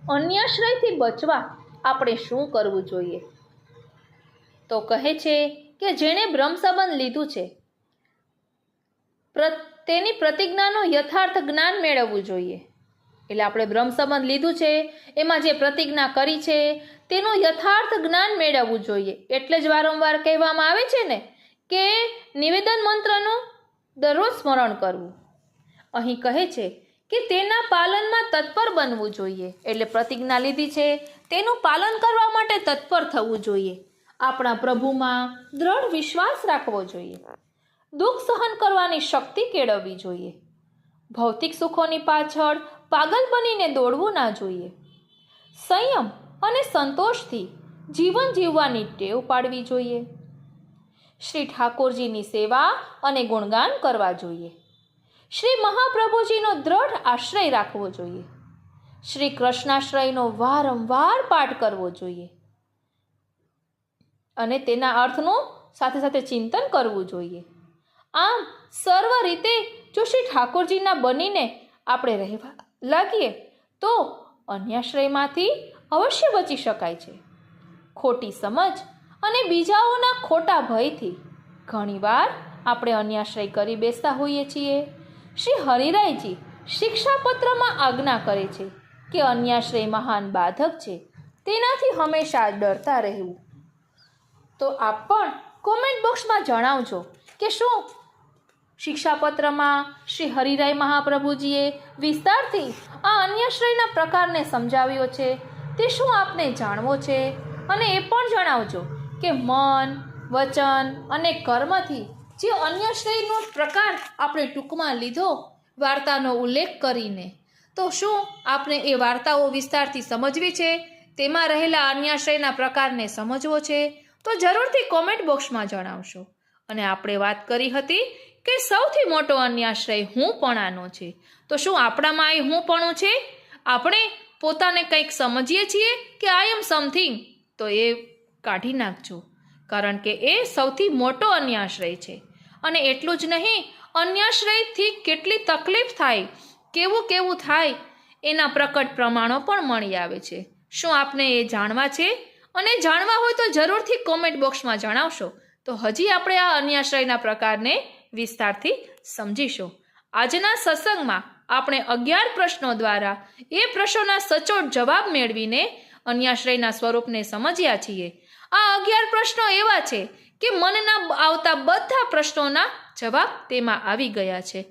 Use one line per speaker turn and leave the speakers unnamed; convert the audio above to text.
અન્યાશ્રયથી બચવા આપણે શું કરવું જોઈએ? તો કહે છે કે જેણે બ્રહ્મ સંબંધ લીધું છે તેની પ્રતિજ્ઞાનું યથાર્થ જ્ઞાન મેળવવું જોઈએ. એટલે આપણે બ્રહ્મ સંબંધ લીધું છે એમાં જે પ્રતિજ્ઞા કરી છે તેનું યથાર્થ જ્ઞાન મેળવવું જોઈએ. એટલે જ વારંવાર કહેવામાં આવે છે ને કે નિવેદન મંત્રનું દરરોજ સ્મરણ કરવું. અહીં કહે છે કે તેના પાલનમાં તત્પર બનવું જોઈએ. એટલે પ્રતિજ્ઞા લીધી છે તેનું પાલન કરવા માટે તત્પર થવું જોઈએ. આપણા પ્રભુમાં દ્રઢ વિશ્વાસ રાખવો જોઈએ. દુઃખ સહન કરવાની શક્તિ કેળવવી જોઈએ. ભૌતિક સુખોની પાછળ પાગલ બનીને દોડવું ના જોઈએ. સંયમ અને સંતોષથી જીવન જીવવાની ટેવ પાડવી જોઈએ. શ્રી ઠાકોરજીની સેવા અને ગુણગાન કરવા જોઈએ. શ્રી મહાપ્રભુજીનો દ્રઢ આશ્રય રાખવો જોઈએ. શ્રી કૃષ્ણાશ્રયનો વારંવાર પાઠ કરવો જોઈએ અને તેના અર્થનું સાથે સાથે ચિંતન કરવું જોઈએ. આમ સર્વ રીતે જો શ્રી ઠાકોરજીના બનીને આપણે રહેવા લાગીએ તો અન્યાશ્રયમાંથી અવશ્ય બચી શકાય છે. ખોટી સમજ અને બીજાઓના ખોટા ભયથી ઘણીવાર આપણે અન્યાશ્રય કરી બેસતા હોઈએ છીએ. શ્રી હરિરાયજી શિક્ષાપત્રમાં આજ્ઞા કરે છે કે અન્યાશ્રય મહાન બાધક છે, તેનાથી હંમેશા ડરતા રહેવું. તો આપ પણ કોમેન્ટ બોક્સમાં જણાવજો કે શું શિક્ષાપત્રમાં શ્રી હરિરાય મહાપ્રભુજીએ વિસ્તારથી આ અન્યાશ્રયના પ્રકારને સમજાવ્યો છે તે શું આપને જાણવો છે? અને એ પણ જણાવજો કે મન, વચન અને કર્મથી જે અન્યાશ્રયનો પ્રકાર આપણે ટૂંકમાં લીધો વાર્તાનો ઉલ્લેખ કરીને, તો શું આપણે એ વાર્તાઓ વિસ્તારથી સમજવી છે? તેમાં રહેલા અન્યાશ્રયના પ્રકારને સમજવો છે? તો જરૂરથી કોમેન્ટ બોક્સમાં જણાવશો. અને આપણે વાત કરી હતી કે સૌથી મોટો અન્યાશ્રય હુંપણાનો છે. તો શું આપણામાં એ હુંપણું છે? આપણે પોતાને કંઈક સમજીએ છીએ કે આઈ એમ સમથિંગ? તો એ કાઢી નાખજો, કારણ કે એ સૌથી મોટો અન્યાશ્રય છે. અને એટલું જ નહીં, અન્યાશ્રયથી કેટલી તકલીફ થાય, કેવું કેવું થાય એના પ્રકટ પ્રમાણો પણ મળી આવે છે. શું આપને એ જાણવા છે? અને જાણવા હોય તો જરૂરથી કોમેન્ટ બોક્સમાં જણાવશો. તો હજી આપણે આ અન્યાશ્રયના પ્રકારને વિસ્તારથી સમજીશું. આજના સત્સંગમાં આપણે 11 પ્રશ્નો દ્વારા એ પ્રશ્નોના સચોટ જવાબ મેળવીને અન્યાશ્રયના સ્વરૂપને સમજ્યા છીએ. આ 11 પ્રશ્નો એવા છે કે મનના આવતા બધા પ્રશ્નોના જવાબ તેમાં આવી ગયા છે.